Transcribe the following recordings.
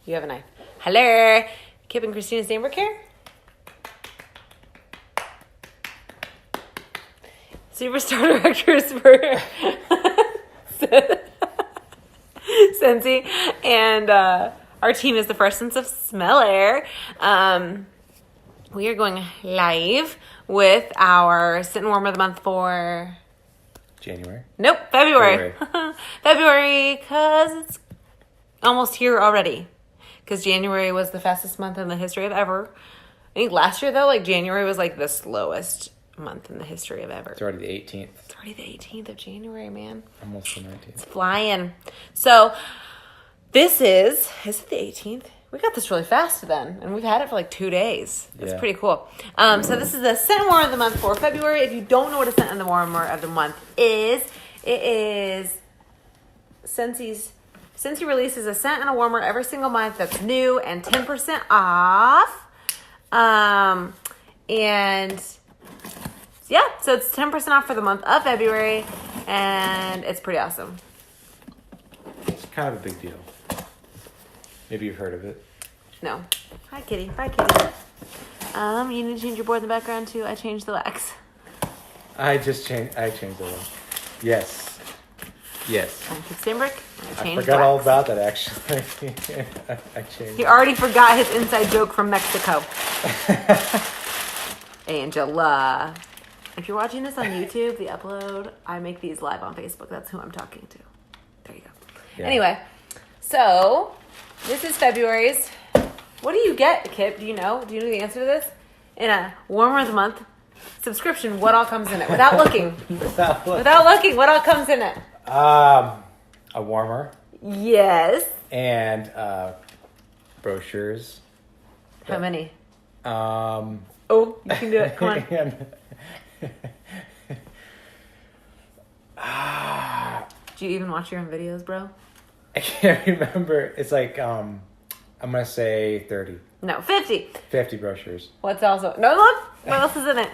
You have a knife. Hello. Kip and Christina Steinberg here. Superstar directors for Scentsy. And our team is the First Sense of Smeller. We are going live with our Scent and Warm of the Month for... January? Nope, February. February, because it's almost here already. Because January was the fastest month in the history of ever. I think last year, though, like January was like the slowest month in the history of ever. It's already the 18th. It's already the 18th of January, man. Almost the 19th. It's flying. So this is it the 18th? We got this really fast then, and we've had it for like 2 days. It's pretty cool. So this is the Scent and Warm of the Month for February. If you don't know what a Scent and the Warmer of the Month is, it is Scentsy's. Scentsy releases a scent and a warmer every single month that's new and 10% off. And yeah, so it's 10% off for the month of February, and it's pretty awesome. It's kind of a big deal. Maybe you've heard of it. No. Hi, kitty. Bye, kitty. You need to change your board in the background too. I changed the wax. I changed the one. Yes. I'm Kip Steinberg. I forgot all about that, actually. I changed. He already forgot his inside joke from Mexico. Angela. If you're watching this on YouTube, the upload, I make these live on Facebook. That's who I'm talking to. There you go. Yeah. Anyway, so this is February's. What do you get, Kip? Do you know? Do you know the answer to this? In a Warmer of the Month subscription, what all comes in it? Without looking. Without looking, what all comes in it? A warmer. Yes. And brochures. How many? Oh, you can do it. Come on. Do you even watch your own videos, bro? I can't remember. It's like I'm gonna say 30. No, 50. 50 brochures. What's also look? What else is in it?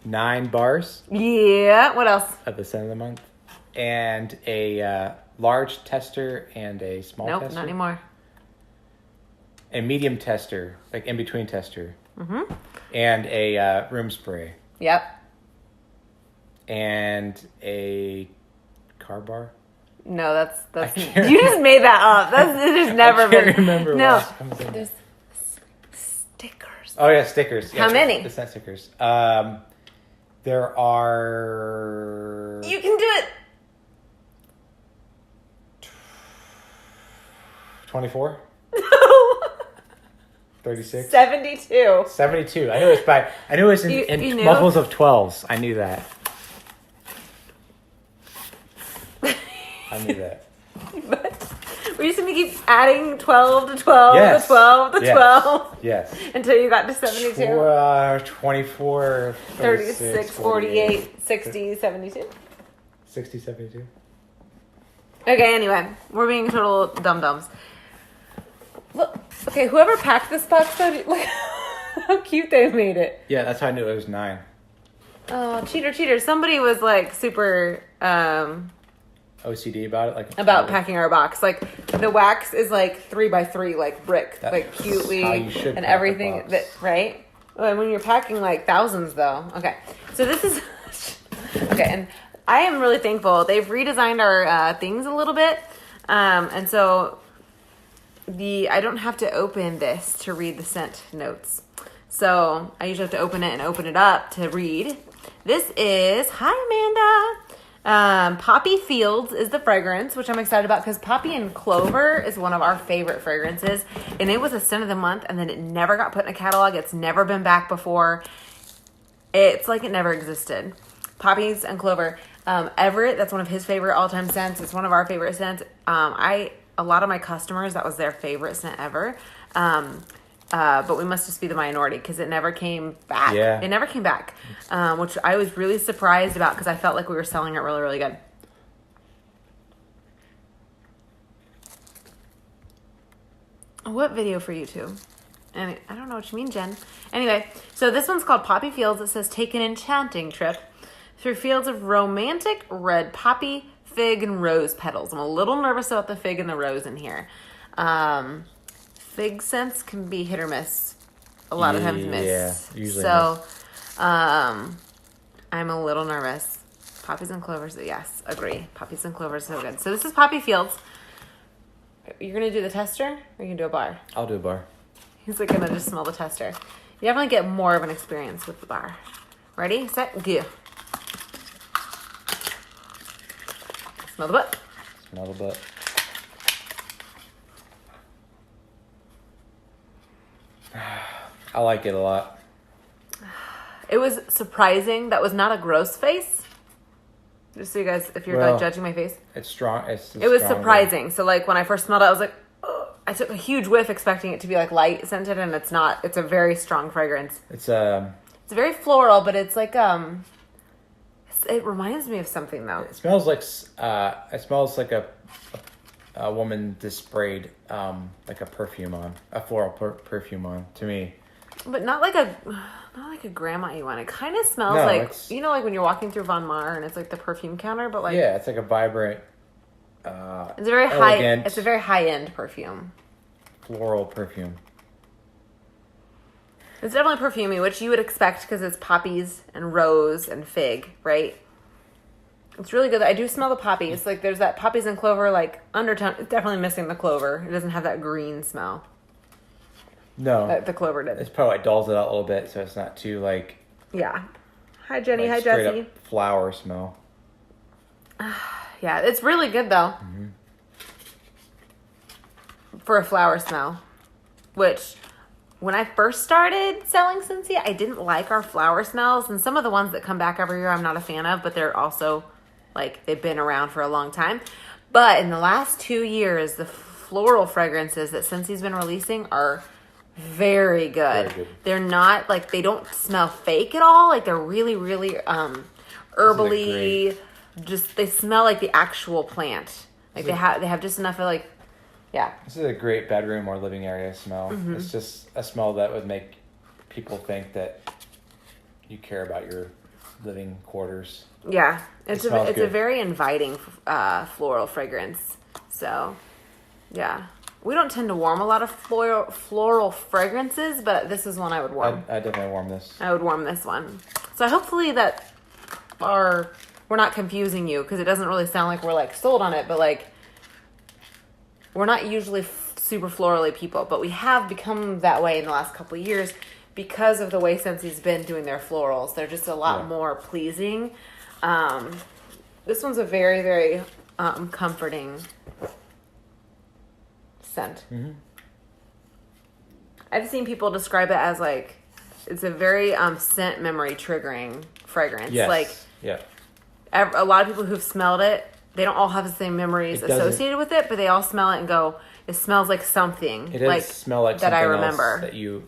9 bars. Yeah. What else? Of the Scent of the Month. And a large tester and a small tester. Nope, not anymore. A medium tester, like in between tester. Mm-hmm. And a room spray. Yep. And a car bar. No, that's you just made that up. There's never I can't remember. No, there's stickers. Oh yeah, stickers. How many? The scent stickers. There are. You can do it. 24. No. 36. 72. 72. I knew it was I knew it was in multiples of 12s. I knew that. I knew that. But we're just going to keep adding 12 to 12 to 12 to 12. Yes. Until you got to 72. 24, 36, 48, 60, 72. 60, 72. Okay, anyway. We're being total dum-dums. Look, okay, whoever packed this box, though, look how cute they made it. Yeah, that's how I knew it was 9. Oh, cheater. Somebody was like super... OCD about it, about packing our box. Like the wax is like 3x3, like brick, like cutely, and everything. That right? Well, when you're packing like thousands, though. Okay, so this is okay, and I am really thankful. They've redesigned our things a little bit, and so I don't have to open this to read the scent notes. So I usually have to open it and open it up to read. This is Amanda. Poppy Fields is the fragrance, which I'm excited about because Poppy and Clover is one of our favorite fragrances, and it was a Scent of the Month, and then it never got put in a catalog. It's never been back before. It's like it never existed. Poppies and Clover. Everett, that's one of his favorite all-time scents. It's one of our favorite scents. A lot of my customers, that was their favorite scent ever. But we must just be the minority because it never came back. Yeah. It never came back, which I was really surprised about because I felt like we were selling it really, really good. What video for YouTube? And I don't know what you mean, Jen. Anyway, so this one's called Poppy Fields. It says, take an enchanting trip through fields of romantic red poppy, fig, and rose petals. I'm a little nervous about the fig and the rose in here. Fig scents can be hit or miss. A lot of times miss. Yeah, usually so, I'm a little nervous. Poppies and clovers, yes, agree. Poppies and clovers, so good. So this is Poppy Fields. You're going to do the tester, or you going to do a bar? I'll do a bar. He's like going to just smell the tester. You definitely get more of an experience with the bar. Ready, set, go. Smell the butt. Smell the butt. I like it a lot. It was surprising. That was not a gross face. Just so you guys, if you're like judging my face. It's strong. It was surprising. So like when I first smelled it, I was like, oh. I took a huge whiff expecting it to be like light scented, and it's not. It's a very strong fragrance. It's very floral, but it's like it reminds me of something though. It smells like a woman just sprayed like a perfume on, a floral perfume on, to me. But not like a grandma-y one. It kind of smells like, you know, like when you're walking through Von Mar and it's like the perfume counter, but like... Yeah, it's like a vibrant, it's a very elegant, it's a very high-end perfume. Floral perfume. It's definitely perfumey, which you would expect because it's poppies and rose and fig, right? It's really good. I do smell the poppies. Like there's that poppies and clover like undertone. It's definitely missing the clover. It doesn't have that green smell. No. That the clover did. It's probably like dulls it out a little bit so it's not too like... Yeah. Hi, Jenny. Like hi, Jessie. Up flower smell. Yeah, it's really good though. Mm-hmm. For a flower smell. Which, when I first started selling Scentsy, I didn't like our flower smells. And some of the ones that come back every year I'm not a fan of, but they're also... like they've been around for a long time. But in the last 2 years, the floral fragrances that Scentsy's been releasing are very good. Very good. They're not like, they don't smell fake at all. Like they're really, really herbally. Just they smell like the actual plant. Like they have just enough of like, yeah. This is a great bedroom or living area smell. Mm-hmm. It's just a smell that would make people think that you care about your living quarters. Yeah, it's a very inviting floral fragrance. So, yeah. We don't tend to warm a lot of floral fragrances, but this is one I would warm. I definitely warm this. I would warm this one. So hopefully that we're not confusing you, because it doesn't really sound like we're like sold on it, but like we're not usually super florally people, but we have become that way in the last couple of years because of the way Scentsy's been doing their florals. They're just a lot more pleasing. This one's a very, very comforting scent. Mm-hmm. I've seen people describe it as like it's a very scent memory triggering fragrance. Yes. Like a lot of people who've smelled it, they don't all have the same memories associated with it, but they all smell it and go, "It smells like something." It does smell like that something I remember. Else that you.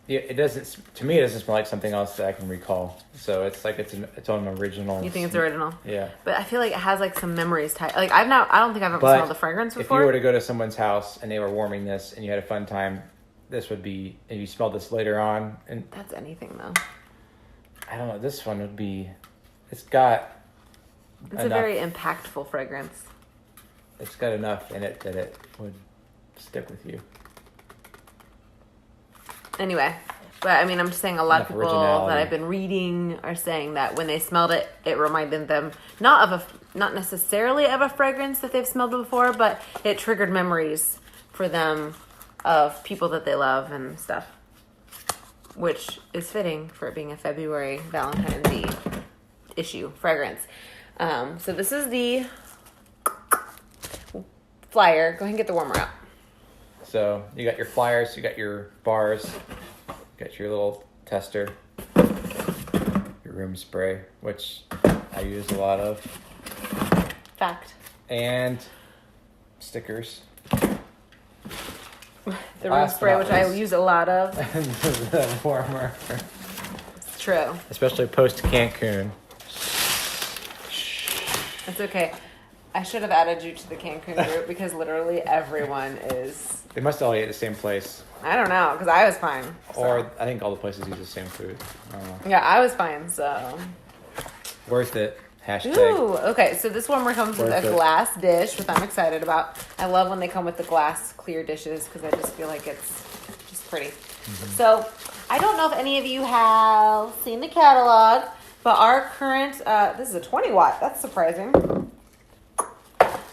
Yeah, it doesn't. To me, it doesn't smell like something else that I can recall. So it's like its own original. You think it's original? Yeah. But I feel like it has like some memories tied. Like I don't think I've ever smelled the fragrance before. If you were to go to someone's house and they were warming this and you had a fun time, this would be. And you smelled this later on, and that's anything though. I don't know. This one would be. It's got. It's a very impactful fragrance. It's got enough in it that it would stick with you. Anyway, but I mean, I'm just saying a lot of people that I've been reading are saying that when they smelled it, it reminded them not necessarily of a fragrance that they've smelled before, but it triggered memories for them of people that they love and stuff, which is fitting for it being a February Valentine's Day issue fragrance. So this is the flyer. Go ahead and get the warmer out. So you got your flyers, you got your bars, you got your little tester, your room spray, which I use a lot of. Fact. And stickers. The room spray, which I use a lot of. And the warmer. It's true. Especially post Cancun. It's okay. I should have added you to the Cancun group because literally everyone is... They must all eat at the same place. I don't know, because I was fine. So. Or I think all the places use the same food. I don't know. Yeah, I was fine, so... Worth it. Hashtag. Ooh, okay. So this warmer comes with Worth a it. glass dish, which I'm excited about. I love when they come with the glass clear dishes because I just feel like it's just pretty. Mm-hmm. So I don't know if any of you have seen the catalog, but our current, this is a 20 watt. That's surprising.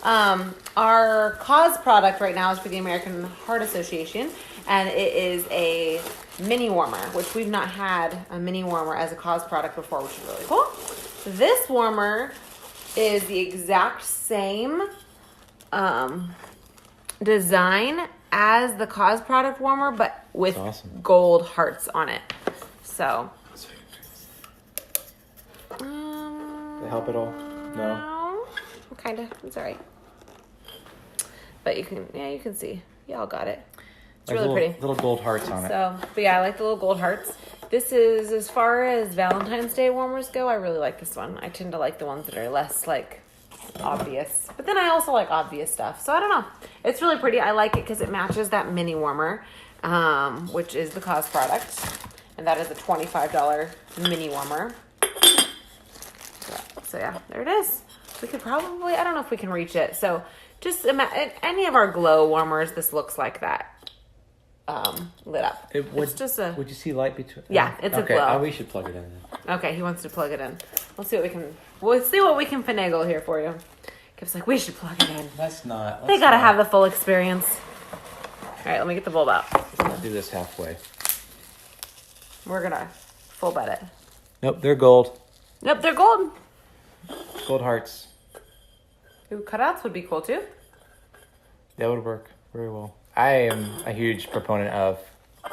Our cause product right now is for the American Heart Association, and it is a mini warmer, which we've not had a mini warmer as a cause product before, which is really cool. This warmer is the exact same design as the cause product warmer, but with awesome. gold hearts on it. So, Does it help at all? No. Kind of. It's all right. But you can see. Y'all got it. It's really pretty. Little gold hearts on it. So, but yeah, I like the little gold hearts. This is, as far as Valentine's Day warmers go, I really like this one. I tend to like the ones that are less, like, obvious. But then I also like obvious stuff. So, I don't know. It's really pretty. I like it because it matches that mini warmer, which is the cause product. And that is a $25 mini warmer. So, yeah, there it is. We could probably, I don't know if we can reach it. So, just imagine, any of our glow warmers, this looks like that. Lit up. It's just a. Would you see light between? Yeah, it's a glow. We should plug it in. Okay, he wants to plug it in. Let's see what we can. We'll see what we can finagle here for you. Kip's like, we should plug it in. They gotta have the full experience. All right, let me get the bulb out. I'll do this halfway. We're gonna full bet it. Nope, they're gold. Nope, they're gold. Gold hearts. Ooh, cutouts would be cool too. That would work very well. I am a huge proponent of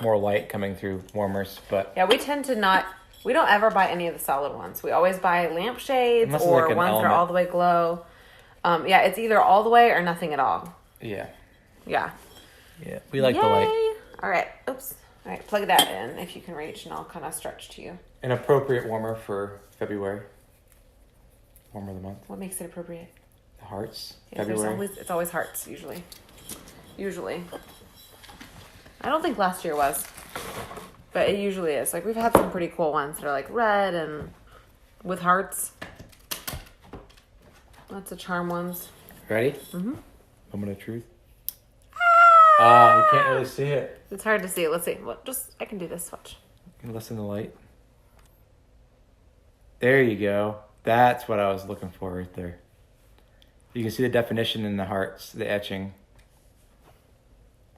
more light coming through warmers, but yeah, we tend to not. We don't ever buy any of the solid ones. We always buy lampshades or like ones that are all the way glow. Yeah, it's either all the way or nothing at all. Yeah. Yeah. Yeah, we like the light. All right. Oops. All right, plug that in if you can reach, and I'll kind of stretch to you. An appropriate warmer for February. Warmer of the month. What makes it appropriate? The hearts. Yeah, February. it's always hearts, usually. I don't think last year was, but it usually is. Like, we've had some pretty cool ones that are like red and with hearts. Lots of charm ones. Ready? Mm-hmm. Moment of truth. Ah, you can't really see it. It's hard to see. Let's see. I can do this. Watch. You can listen to the light. There you go. That's what I was looking for right there. You can see the definition in the hearts, the etching.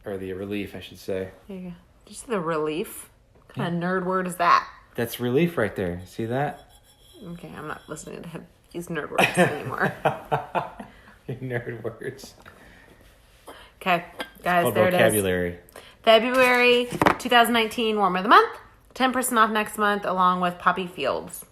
Or the relief, I should say. There you go. Did you see the relief? What kind of nerd word is that? That's relief right there. See that? Okay, I'm not listening to him use nerd words anymore. Nerd words. Okay, guys, there vocabulary. It is. February 2019 Warmer of the Month. 10% off next month along with Poppy Fields.